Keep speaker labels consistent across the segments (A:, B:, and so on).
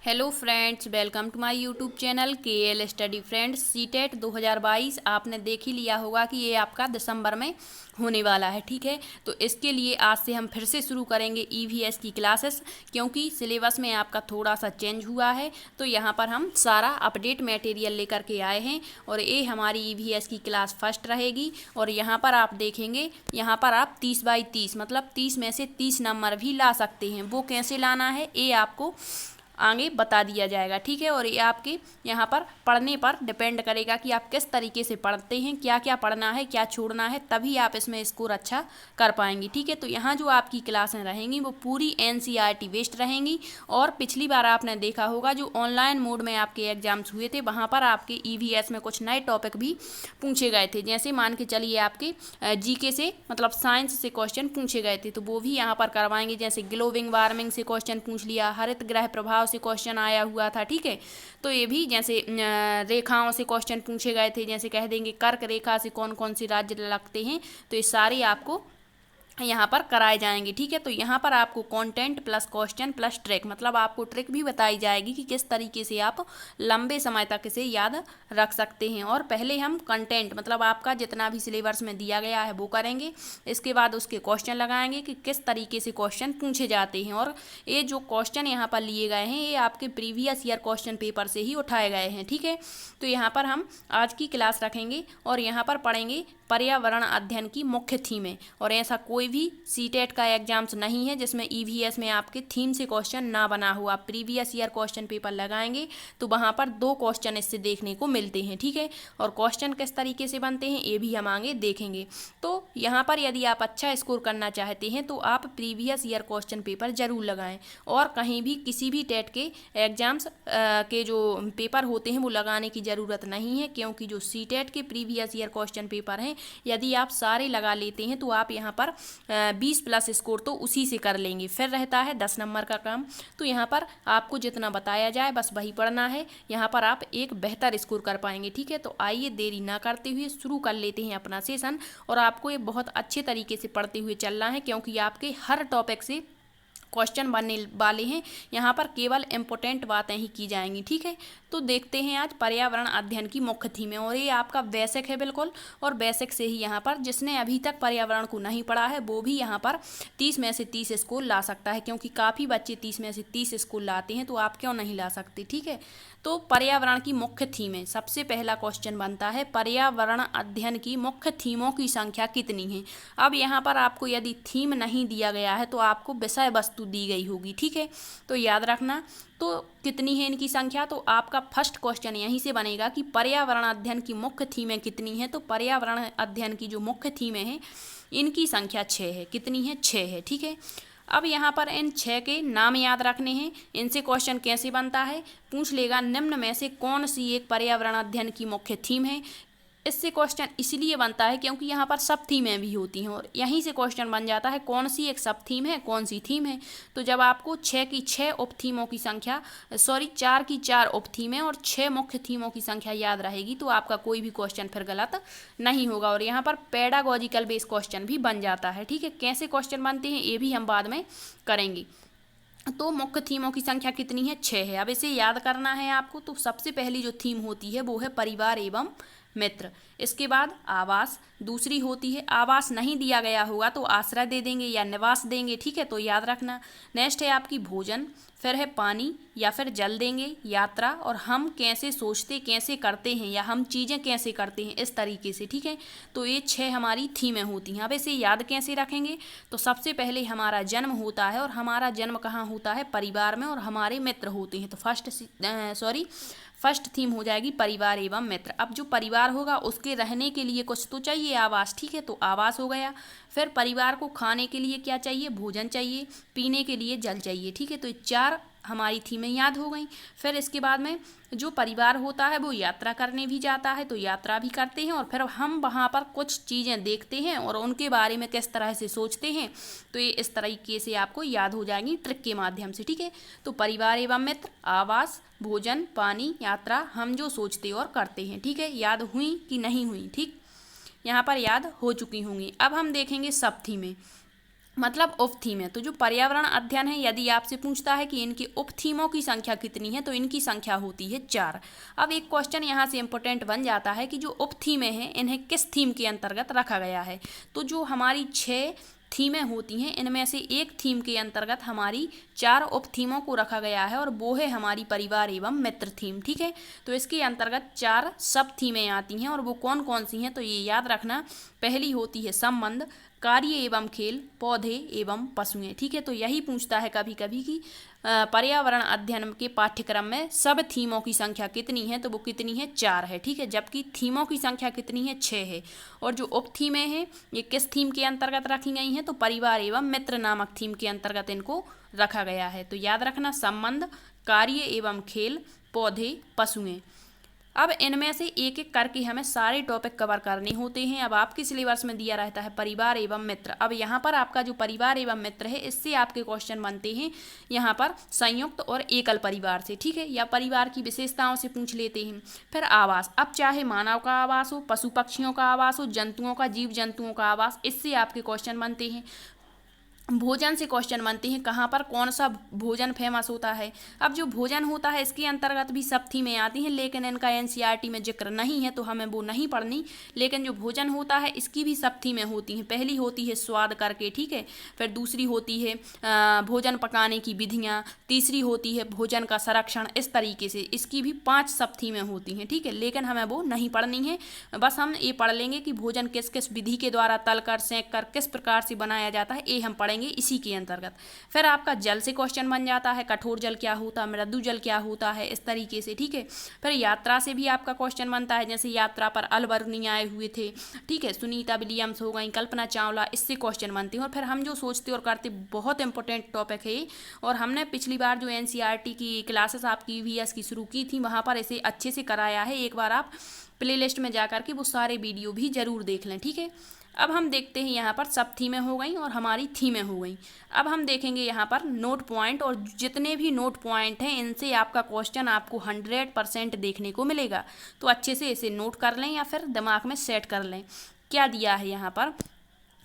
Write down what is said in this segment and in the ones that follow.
A: Hello friends, welcome to my YouTube channel KL study friends. CTET 2022 आपने देख ही लिया होगा कि ये आपका दिसंबर में होने वाला है। ठीक है, तो इसके लिए आज से हम फिर से शुरू करेंगे EVS की क्लासेस, क्योंकि सिलेबस में आपका थोड़ा सा चेंज हुआ है। तो यहाँ पर हम सारा अपडेट मटेरियल लेकर के आए हैं और ये हमारी EVS की क्लास फर्स्ट रहेगी। और यहाँ पर आप देखेंगे, यहाँ पर आप 30 बाई 30 मतलब 30 में से 30 नंबर भी ला सकते हैं। वो कैसे लाना है ये आपको आगे बता दिया जाएगा। ठीक है, और ये आपके यहाँ पर पढ़ने पर डिपेंड करेगा कि आप किस तरीके से पढ़ते हैं, क्या क्या पढ़ना है, क्या छोड़ना है, तभी आप इसमें स्कोर अच्छा कर पाएंगे। ठीक है, तो यहाँ जो आपकी क्लासें रहेंगी वो पूरी NCERT बेस्ड रहेंगी। और पिछली बार आपने देखा होगा जो ऑनलाइन मोड में आपके एग्जाम्स हुए थे, वहाँ पर आपके EVS में कुछ नए टॉपिक भी पूछे गए थे। जैसे मान के चलिए आपके GK से मतलब साइंस से क्वेश्चन पूछे गए थे, तो वो भी यहाँ पर करवाएंगे। जैसे ग्लोबल वार्मिंग से क्वेश्चन पूछ लिया, हरित गृह प्रभाव से क्वेश्चन आया हुआ था। ठीक है, तो ये भी जैसे रेखाओं से क्वेश्चन पूछे गए थे। जैसे कह देंगे कर्क रेखा से कौन कौन से राज्य लगते हैं, तो ये सारे आपको यहाँ पर कराए जाएंगे। ठीक है, तो यहाँ पर आपको content plus question plus trick मतलब आपको ट्रिक भी बताई जाएगी कि किस तरीके से आप लंबे समय तक इसे याद रख सकते हैं। और पहले हम कंटेंट मतलब आपका जितना भी सिलेबस में दिया गया है वो करेंगे। इसके बाद उसके क्वेश्चन लगाएंगे कि किस तरीके से क्वेश्चन पूछे जाते हैं। और ये जो क्वेश्चन यहाँ पर लिए गए हैं ये आपके प्रीवियस ईयर क्वेश्चन पेपर से ही उठाए गए हैं। ठीक है, तो यहाँ पर हम आज की क्लास रखेंगे और यहाँ पर पढ़ेंगे पर्यावरण अध्ययन की मुख्य थीमें। और ऐसा कोई भी सीटेट का एग्जाम्स नहीं है जिसमें EVS में आपके थीम से क्वेश्चन ना बना हुआ। प्रीवियस ईयर क्वेश्चन पेपर लगाएंगे तो वहाँ पर 2 क्वेश्चन इससे देखने को मिलते हैं। ठीक है, और क्वेश्चन किस तरीके से बनते हैं ये भी हम आगे देखेंगे। तो यहाँ पर यदि आप अच्छा स्कोर करना चाहते हैं तो आप प्रीवियस ईयर क्वेश्चन पेपर जरूर लगाएं। और कहीं भी किसी भी टेट के एग्जाम्स के जो पेपर होते हैं वो लगाने की ज़रूरत नहीं है, क्योंकि जो सीटेट के प्रीवियस ईयर क्वेश्चन पेपर हैं यदि आप सारे लगा लेते हैं तो आप यहाँ पर 20 प्लस स्कोर तो उसी से कर लेंगे। फिर रहता है 10 नंबर का काम। तो यहाँ पर आपको जितना बताया जाए बस वही पढ़ना है, यहाँ पर आप एक बेहतर स्कोर कर पाएंगे। ठीक है, तो आइए देरी ना करते हुए शुरू कर लेते हैं अपना सेशन। और आपको ये बहुत अच्छे तरीके से पढ़ते हुए चलना है, क्योंकि आपके हर टॉपिक से क्वेश्चन बनने वाले हैं। यहाँ पर केवल इम्पोर्टेंट बातें ही की जाएंगी। ठीक है, तो देखते हैं आज पर्यावरण अध्ययन की मुख्य थीमें। और ये आपका बेसिक है बिल्कुल, और बेसिक से ही यहाँ पर जिसने अभी तक पर्यावरण को नहीं पढ़ा है वो भी यहाँ पर 30 में से 30 स्कोर ला सकता है, क्योंकि काफ़ी बच्चे 30 में से 30 स्कोर लाते हैं, तो आप क्यों नहीं ला सकते। ठीक है, तो पर्यावरण की मुख्य थीमें, सबसे पहला क्वेश्चन बनता है पर्यावरण अध्ययन की मुख्य थीमों की संख्या कितनी है। अब यहाँ पर आपको यदि थीम नहीं दिया गया है तो आपको विषय वस्तु दी गई होगी। ठीक है, तो याद रखना तो कितनी है इनकी संख्या। तो आपका फर्स्ट क्वेश्चन यहीं से बनेगा कि पर्यावरण अध्ययन की मुख्य थीमें कितनी हैं। तो पर्यावरण अध्ययन की जो मुख्य थीमें हैं इनकी संख्या 6 है। कितनी है? 6 है। ठीक है, अब यहाँ पर इन 6 के नाम याद रखने हैं। इनसे क्वेश्चन कैसे बनता है, पूछ लेगा निम्न में से कौन सी एक पर्यावरण अध्ययन की मुख्य थीम है। इससे क्वेश्चन इसलिए बनता है क्योंकि यहाँ पर सब थीमें भी होती हैं, और यहीं से क्वेश्चन बन जाता है कौन सी एक सब थीम है, कौन सी थीम है। तो जब आपको 6 की 6 उप थीमों की संख्या 4 की 4 उप थीमें और 6 मुख्य थीमों की संख्या याद रहेगी तो आपका कोई भी क्वेश्चन फिर गलत नहीं होगा। और यहाँ पर पेडागोजिकल बेस क्वेश्चन भी बन जाता है। ठीक है, कैसे क्वेश्चन बनते हैं ये भी हम बाद में करेंगे। तो मुख्य थीमों की संख्या कितनी है? 6 है। अब इसे याद करना है आपको। तो सबसे पहली जो थीम होती है वो है परिवार एवं मित्र। इसके बाद आवास दूसरी होती है। आवास नहीं दिया गया होगा तो आश्रय दे देंगे या निवास देंगे। ठीक है, तो याद रखना। नेक्स्ट है आपकी भोजन, फिर है पानी या फिर जल देंगे, यात्रा, और हम कैसे सोचते कैसे करते हैं या हम चीज़ें कैसे करते हैं, इस तरीके से। ठीक है, तो ये 6 हमारी थीमें होती हैं। अब इसे याद कैसे रखेंगे, तो सबसे पहले हमारा जन्म होता है, और हमारा जन्म कहाँ होता है? परिवार में, और हमारे मित्र होते हैं। तो फर्स्ट थीम हो जाएगी परिवार एवं मित्र। अब जो परिवार होगा उसके रहने के लिए कुछ तो चाहिए, आवास। ठीक है, तो आवास हो गया। फिर परिवार को खाने के लिए क्या चाहिए? भोजन चाहिए। पीने के लिए जल चाहिए। ठीक है, तो ये 4 हमारी थीमें याद हो गई। फिर इसके बाद में जो परिवार होता है वो यात्रा करने भी जाता है, तो यात्रा भी करते हैं, और फिर हम वहाँ पर कुछ चीज़ें देखते हैं और उनके बारे में किस तरह से सोचते हैं। तो ये इस तरीके से आपको याद हो जाएंगी ट्रिक के माध्यम से। ठीक है, तो परिवार एवं मित्र, आवास, भोजन, पानी, यात्रा, हम जो सोचते और करते हैं। ठीक है, याद हुई कि नहीं हुई? ठीक, यहाँ पर याद हो चुकी होंगी। अब हम देखेंगे सब थीमें। मतलब उपथीम है। तो जो पर्यावरण अध्ययन है, यदि आपसे पूछता है कि इनके उपथीमों की संख्या कितनी है, तो इनकी संख्या होती है 4। अब एक क्वेश्चन यहाँ से इम्पोर्टेंट बन जाता है कि जो उपथीमें हैं इन्हें किस थीम के अंतर्गत रखा गया है। तो जो हमारी 6 थीमें होती हैं, इनमें से एक थीम के अंतर्गत हमारी 4 उपथीमों को रखा गया है, और वो है हमारी परिवार एवं मित्र थीम। ठीक है, तो इसके अंतर्गत 4 सब थीमें आती हैं, और वो कौन कौन सी हैं, तो ये याद रखना। पहली होती है संबंध, कार्य एवं खेल, पौधे एवं पशुएं। ठीक है, तो यही पूछता है कभी कभी कि पर्यावरण अध्ययन के पाठ्यक्रम में सब थीमों की संख्या कितनी है, तो वो कितनी है, 4 है। ठीक है, जबकि थीमों की संख्या कितनी है, 6 है। और जो उप थीमें हैं ये किस थीम के अंतर्गत रखी गई हैं, तो परिवार एवं मित्र नामक थीम के अंतर्गत इनको रखा गया है। तो याद रखना, संबंध, कार्य एवं खेल, पौधे, पशुएं। अब इनमें से एक एक करके हमें सारे टॉपिक कवर करने होते हैं। अब आपके सिलेबस में दिया रहता है परिवार एवं मित्र। अब यहाँ पर आपका जो परिवार एवं मित्र है, इससे आपके क्वेश्चन बनते हैं यहाँ पर संयुक्त और एकल परिवार से। ठीक है, या परिवार की विशेषताओं से पूछ लेते हैं। फिर आवास, अब चाहे मानव का आवास हो, पशु पक्षियों का आवास हो, जंतुओं का, जीव जंतुओं का आवास, इससे आपके क्वेश्चन बनते हैं। भोजन से क्वेश्चन बनते हैं, कहाँ पर कौन सा भोजन फेमस होता है। अब जो भोजन होता है इसके अंतर्गत भी सब थीमें आती हैं, लेकिन इनका एनसीईआरटी में जिक्र नहीं है, तो हमें वो नहीं पढ़नी। लेकिन जो भोजन होता है इसकी भी सब थीमें होती हैं। पहली होती है स्वाद करके, ठीक है। फिर दूसरी होती है भोजन पकाने की विधियाँ। तीसरी होती है भोजन का संरक्षण। इस तरीके से इसकी भी 5 सब थीमें होती हैं। ठीक है, लेकिन हमें वो नहीं पढ़नी है। बस हम ये पढ़ लेंगे कि भोजन किस किस विधि के द्वारा तल कर, सेंक कर, किस प्रकार से बनाया जाता है, ये हम पढ़ेंगे इसी के अंतर्गत। फिर आपका जल से क्वेश्चन बन जाता है, कठोर जल क्या होता है, मृदु जल क्या होता है, इस तरीके से। ठीक है, फिर यात्रा से भी आपका क्वेश्चन बनता है, जैसे यात्रा पर अलबर्नी आए हुए थे। ठीक है, सुनीता विलियम्स हो गई, कल्पना चावला, इससे क्वेश्चन बनते हैं। और फिर हम जो सोचते और करते, बहुत इंपॉर्टेंट टॉपिक है। और हमने पिछली बार जो एनसीईआरटी की क्लासेस आपकी ईवीएस की शुरू की थी, वहाँ पर इसे अच्छे से कराया है। एक बार आप प्लेलिस्ट में जाकर के वो सारे वीडियो भी जरूर देख लें। ठीक है, अब हम देखते हैं यहाँ पर सब थीमें हो गई और हमारी थीमें हो गई। अब हम देखेंगे यहाँ पर नोट पॉइंट, और जितने भी नोट पॉइंट हैं इनसे आपका क्वेश्चन आपको 100% देखने को मिलेगा। तो अच्छे से इसे नोट कर लें या फिर दिमाग में सेट कर लें। क्या दिया है यहाँ पर,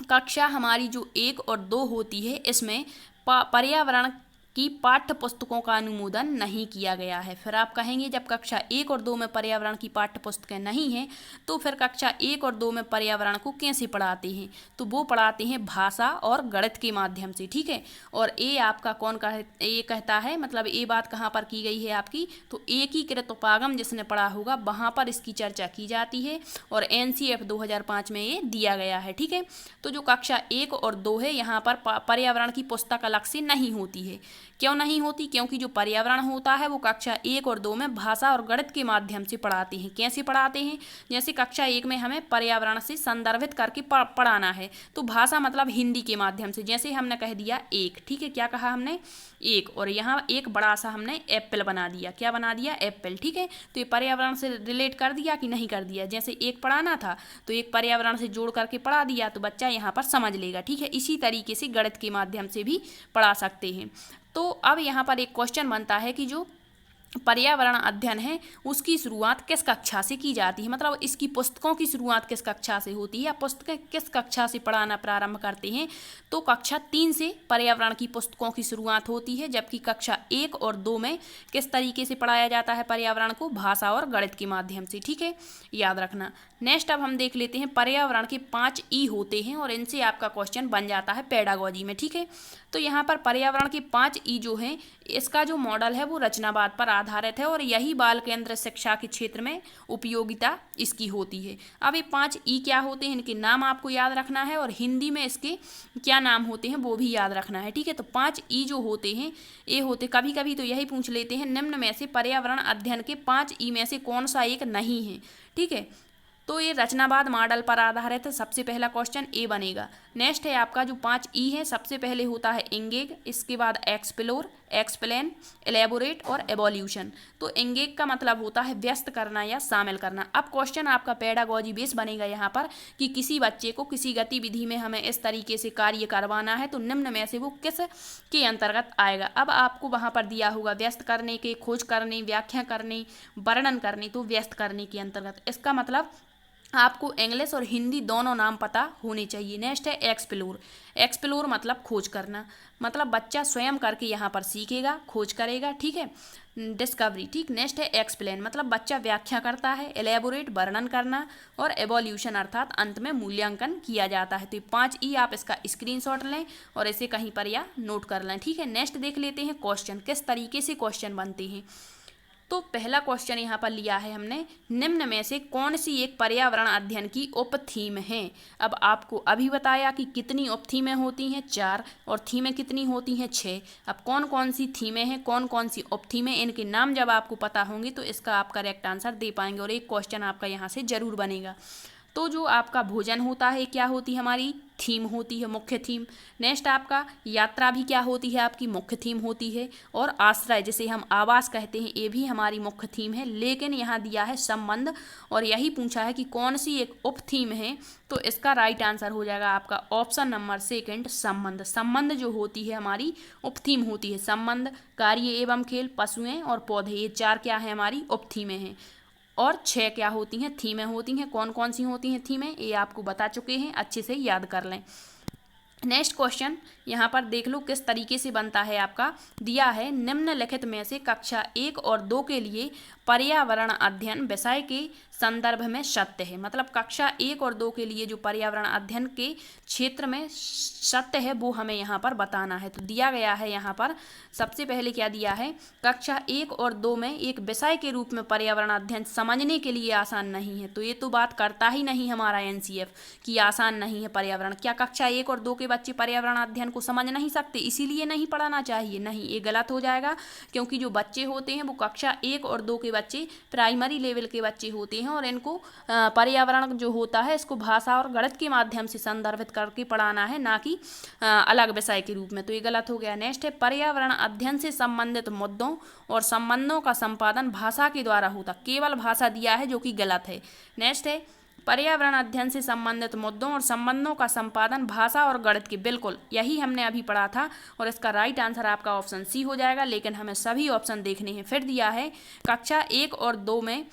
A: कक्षा हमारी जो 1 और 2 होती है, इसमें पर्यावरण की पाठ्य पुस्तकों का अनुमोदन नहीं किया गया है। फिर आप कहेंगे जब कक्षा 1 और 2 में पर्यावरण की पाठ्य पुस्तकें नहीं हैं, तो फिर कक्षा 1 और 2 में पर्यावरण को कैसे पढ़ाते हैं, तो वो पढ़ाते हैं भाषा और गणित के माध्यम से। ठीक है, और ये आपका कौन ये कहता है, मतलब ये बात कहाँ पर की गई है आपकी, तो एकीकृत उपागम जिसने पढ़ा होगा वहाँ पर इसकी चर्चा की जाती है, और एनसीएफ 2005 में ये दिया गया है। ठीक है, तो जो कक्षा 1 और 2 है, यहाँ पर पर्यावरण की पुस्तक अलग से नहीं होती है। क्यों नहीं होती, क्योंकि जो पर्यावरण होता है वो कक्षा 1 और 2 में भाषा और गणित के माध्यम से पढ़ाते हैं। कैसे पढ़ाते हैं, जैसे कक्षा 1 में हमें पर्यावरण से संदर्भित करके पढ़ाना है, तो भाषा मतलब हिंदी के माध्यम से। जैसे हमने कह दिया एक, ठीक है, क्या कहा हमने, एक, और यहाँ एक बड़ा सा हमने एप्पल बना दिया। क्या बना दिया, एप्पल। ठीक है, तो ये पर्यावरण से रिलेट कर दिया कि नहीं कर दिया। जैसे एक पढ़ाना था तो एक पर्यावरण से जोड़ करके पढ़ा दिया, तो बच्चा यहाँ पर समझ लेगा। ठीक है, इसी तरीके से गणित के माध्यम से भी पढ़ा सकते हैं। तो अब यहाँ पर एक क्वेश्चन बनता है कि जो पर्यावरण अध्ययन है उसकी शुरुआत किस कक्षा से की जाती है, मतलब इसकी पुस्तकों की शुरुआत किस कक्षा से होती है, या पुस्तकें किस कक्षा से पढ़ाना प्रारंभ करते हैं। तो कक्षा 3 से पर्यावरण की पुस्तकों की शुरुआत होती है, जबकि कक्षा 1 और 2 में किस तरीके से पढ़ाया जाता है पर्यावरण को, भाषा और गणित के माध्यम से। ठीक है, याद रखना। नेक्स्ट अब हम देख लेते हैं, पर्यावरण के 5 ई होते हैं, और इनसे आपका क्वेश्चन बन जाता है पेडागोजी में। ठीक है, तो यहाँ पर पर्यावरण के 5 ई जो हैं, इसका जो मॉडल है वो रचनावाद पर आधारित है, और यही बाल केंद्र शिक्षा के क्षेत्र में उपयोगिता इसकी होती है। अब ये 5 ई क्या होते हैं, इनके नाम आपको याद रखना है, और हिंदी में इसके क्या नाम होते हैं वो भी याद रखना है। ठीक है, तो 5 ई जो होते हैं, ये होते, कभी कभी तो यही पूछ लेते हैं, निम्न में से पर्यावरण अध्ययन के 5 ई में से कौन सा एक नहीं है। ठीक है, तो ये रचनावाद मॉडल पर आधारित है। सबसे पहला क्वेश्चन ए बनेगा। नेक्स्ट है आपका जो 5 ई है, सबसे पहले होता है एंगेज, इसके बाद एक्सप्लोर, एक्सप्लेन, एलेबोरेट और एवोल्यूशन। तो एंगेज का मतलब होता है व्यस्त करना या शामिल करना। अब क्वेश्चन आपका पेडागोजी बेस बनेगा यहाँ पर कि किसी बच्चे को किसी गतिविधि में हमें इस तरीके से कार्य करवाना है, तो निम्न में से वो किस के अंतर्गत आएगा। अब आपको वहाँ पर दिया होगा व्यस्त करने के, खोज करने, व्याख्या करने, वर्णन करने, तो व्यस्त करने के अंतर्गत। इसका मतलब आपको इंग्लिश और हिंदी दोनों नाम पता होने चाहिए। नेक्स्ट है एक्सप्लोर। एक्सप्लोर मतलब खोज करना, मतलब बच्चा स्वयं करके यहाँ पर सीखेगा, खोज करेगा, ठीक है। डिस्कवरी, ठीक। नेक्स्ट है एक्सप्लेन, मतलब बच्चा व्याख्या करता है। एलेबोरेट, वर्णन करना। और एवोल्यूशन अर्थात अंत में मूल्यांकन किया जाता है। तो ये 5 ई आप इसका स्क्रीनशॉट लें और इसे कहीं पर या नोट कर लें, ठीक है। नेक्स्ट देख लेते हैं क्वेश्चन, किस तरीके से क्वेश्चन बनते हैं। तो पहला क्वेश्चन यहाँ पर लिया है हमने, निम्न में से कौन सी एक पर्यावरण अध्ययन की उप थीम है। अब आपको अभी बताया कि कितनी उप थीमें होती हैं, 4, और थीमें कितनी होती हैं, 6। अब कौन कौन सी थीमें हैं, कौन कौन सी उप थीमें, इनके नाम जब आपको पता होंगे तो इसका आप करेक्ट आंसर दे पाएंगे और एक क्वेश्चन आपका यहाँ से जरूर बनेगा। तो जो आपका भोजन होता है, क्या होती है हमारी थीम होती है, मुख्य थीम। नेक्स्ट आपका यात्रा भी क्या होती है, आपकी मुख्य थीम होती है। और आश्रय, जिसे हम आवास कहते हैं, ये भी हमारी मुख्य थीम है। लेकिन यहाँ दिया है संबंध, और यही पूछा है कि कौन सी एक उप थीम है। तो इसका राइट आंसर हो जाएगा आपका ऑप्शन नंबर 2 संबंध। संबंध जो होती है हमारी उप थीम होती है। संबंध, कार्य एवं खेल, पशुएं और पौधे, ये 4 क्या है हमारी उप थीमें हैं। और 6 क्या होती हैं, थीमें होती हैं। कौन कौन सी होती हैं थीमें, ये आपको बता चुके हैं, अच्छे से याद कर लें। नेक्स्ट क्वेश्चन यहाँ पर देख लो किस तरीके से बनता है। आपका दिया है, निम्नलिखित में से कक्षा 1 और 2 के लिए पर्यावरण अध्ययन विषय के संदर्भ में सत्य है। मतलब कक्षा 1 और 2 के लिए जो पर्यावरण अध्ययन के क्षेत्र में सत्य है वो हमें यहाँ पर बताना है। तो दिया गया है यहाँ पर सबसे पहले क्या दिया है, कक्षा 1 और 2 में एक विषय के रूप में पर्यावरण अध्ययन समझने के लिए आसान नहीं है। तो ये तो बात करता ही नहीं हमारा एनसीएफ कि आसान नहीं है पर्यावरण। क्या कक्षा 1 और 2 के बच्चे पर्यावरण अध्ययन को समझ नहीं सकते, इसीलिए नहीं पढ़ाना चाहिए? नहीं, ये गलत हो जाएगा, क्योंकि जो बच्चे होते हैं वो कक्षा 1 और 2 के बच्चे प्राइमरी लेवल के बच्चे होते हैं, और इनको पर्यावरण जो होता है इसको भाषा और गणित के माध्यम से संदर्भित करके पढ़ाना है, ना कि अलग विषय के रूप में। तो ये गलत हो गया। नेक्स्ट है, पर्यावरण अध्ययन से संबंधित मुद्दों और संबंधों का संपादन भाषा के द्वारा होता। केवल भाषा दिया है जो कि गलत है। नेक्स्ट है, पर्यावरण अध्ययन से संबंधित मुद्दों और संबंधों का संपादन भाषा और गणित के, बिल्कुल यही हमने अभी पढ़ा था, और इसका राइट आंसर आपका ऑप्शन सी हो जाएगा। लेकिन हमें सभी ऑप्शन देखने हैं। फिर दिया है, कक्षा 1 और 2 में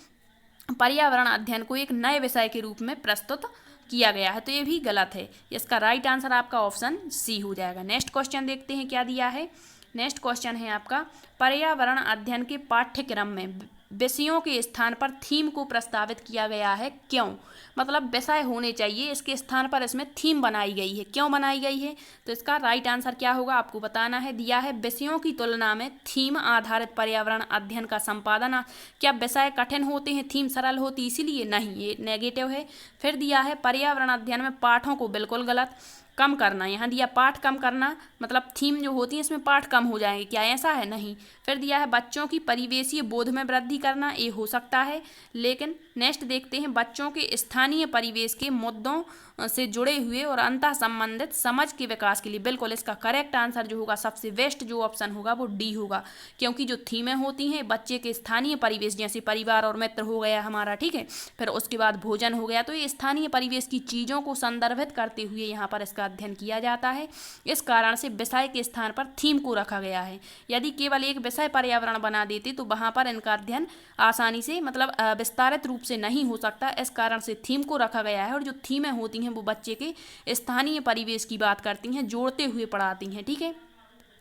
A: पर्यावरण अध्ययन को एक नए विषय के रूप में प्रस्तुत किया गया है। तो ये भी गलत है। इसका राइट आंसर आपका ऑप्शन सी हो जाएगा। नेक्स्ट क्वेश्चन देखते हैं क्या दिया है। नेक्स्ट क्वेश्चन है आपका, पर्यावरण अध्ययन के पाठ्यक्रम में विषयों के स्थान पर थीम को प्रस्तावित किया गया है, क्यों? मतलब विषय होने चाहिए, इसके स्थान पर इसमें थीम बनाई गई है, क्यों बनाई गई है? तो इसका राइट आंसर क्या होगा आपको बताना है। दिया है, विषयों की तुलना में थीम आधारित पर्यावरण अध्ययन का संपादन। क्या विषय कठिन होते हैं, थीम सरल होती इसीलिए? नहीं, ये नेगेटिव है। फिर दिया है, पर्यावरण अध्ययन में पाठों को, बिल्कुल गलत। कम करना, यहाँ दिया पाठ कम करना, मतलब थीम जो होती है इसमें पाठ कम हो जाएंगे, क्या ऐसा है? नहीं। फिर दिया है, बच्चों की परिवेशीय बोध में वृद्धि करना, ये हो सकता है। लेकिन नेक्स्ट देखते हैं, बच्चों के स्थानीय परिवेश के मुद्दों से जुड़े हुए और अंतः संबंधित समझ के विकास के लिए, बिल्कुल इसका करेक्ट आंसर जो होगा, सबसे बेस्ट जो ऑप्शन होगा वो डी होगा। क्योंकि जो थीमें होती हैं बच्चे के स्थानीय परिवेश, जैसे परिवार और मित्र हो गया हमारा, ठीक है, फिर उसके बाद भोजन हो गया, तो ये स्थानीय परिवेश की चीज़ों को संदर्भित करते हुए यहाँ पर इसका अध्ययन किया जाता है। इस कारण से विषय के स्थान पर थीम को रखा गया है। यदि केवल एक विषय पर्यावरण बना देते तो वहाँ पर इनका अध्ययन आसानी से, मतलब विस्तारित रूप से नहीं हो सकता। इस कारण से थीम को रखा गया है, और जो थीमें होती हैं वो बच्चे के स्थानीय परिवेश की बात करती हैं, जोड़ते हुए पढ़ाती हैं, ठीक है।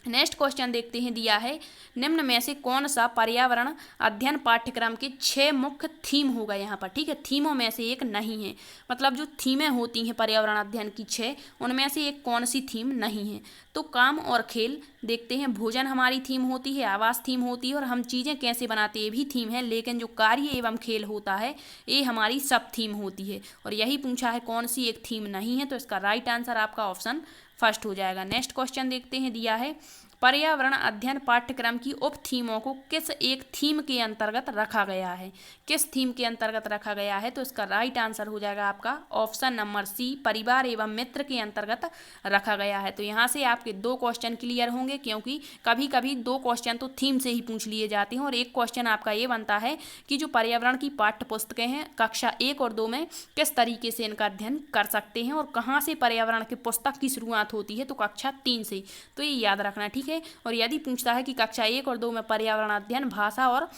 A: नेक्स्ट क्वेश्चन देखते हैं। दिया है, निम्न में से कौन सा पर्यावरण अध्ययन पाठ्यक्रम के 6 मुख्य थीम होगा यहाँ पर, ठीक है। थीमों में से एक नहीं है, मतलब जो थीमें होती हैं पर्यावरण अध्ययन की 6, उनमें से एक कौन सी थीम नहीं है। तो काम और खेल देखते हैं, भोजन हमारी थीम होती है, आवास थीम होती है, और हम चीज़ें कैसे बनाते ये भी थीम है। लेकिन जो कार्य एवं खेल होता है ये हमारी सब थीम होती है, और यही पूछा है कौन सी एक थीम नहीं है। तो इसका राइट आंसर आपका ऑप्शन फर्स्ट हो जाएगा। नेक्स्ट क्वेश्चन देखते हैं। दिया है, पर्यावरण अध्ययन पाठ्यक्रम की उप थीमों को किस एक थीम के अंतर्गत रखा गया है, किस थीम के अंतर्गत रखा गया है। तो इसका राइट आंसर हो जाएगा आपका ऑप्शन नंबर सी, परिवार एवं मित्र के अंतर्गत रखा गया है। तो यहाँ से आपके 2 क्वेश्चन क्लियर होंगे, क्योंकि कभी कभी 2 क्वेश्चन तो थीम से ही पूछ लिए जाते हैं, और एक क्वेश्चन आपका ये बनता है कि जो पर्यावरण की पाठ्य पुस्तकें हैं कक्षा 1 और 2 में किस तरीके से इनका अध्ययन कर सकते हैं, और कहाँ से पर्यावरण की पुस्तक की शुरुआत होती है। तो कक्षा 3 से, तो ये याद रखना, ठीक है। और यदि पूछता है कि कक्षा 1 और 2 में पर्यावरण अध्ययन भाषा और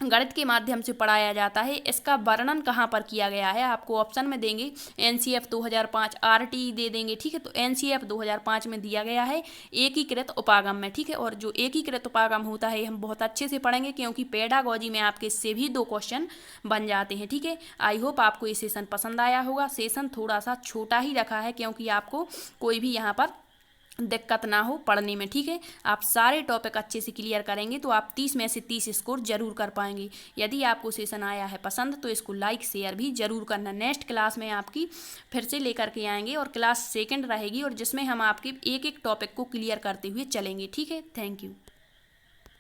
A: गणित के माध्यम से पढ़ाया जाता है। इसका वर्णन कहाँ पर किया गया है, आपको ऑप्शन में देंगे एनसीएफ 2005, आरटीई दे देंगे, ठीक है। तो एनसीएफ 2005 में दिया गया है एकीकृत उपागम में, ठीक है। और जो एकीकृत उपागम होता है हम बहुत अच्छे से पढ़ेंगे, क्योंकि पेडागोजी में आपके इससे भी 2 क्वेश्चन बन जाते हैं, ठीक है। आई होप आपको ये सेशन पसंद आया होगा। सेशन थोड़ा सा छोटा ही रखा है, क्योंकि आपको कोई भी यहाँ पर दिक्कत ना हो पढ़ने में, ठीक है। आप सारे टॉपिक अच्छे से क्लियर करेंगे तो आप 30 में से 30 स्कोर जरूर कर पाएंगे। यदि आपको सेशन आया है पसंद तो इसको लाइक शेयर भी जरूर करना। नेक्स्ट क्लास में आपकी फिर से लेकर के आएंगे और क्लास 2nd रहेगी, और जिसमें हम आपके एक एक टॉपिक को क्लियर करते हुए चलेंगे, ठीक है। Thank you.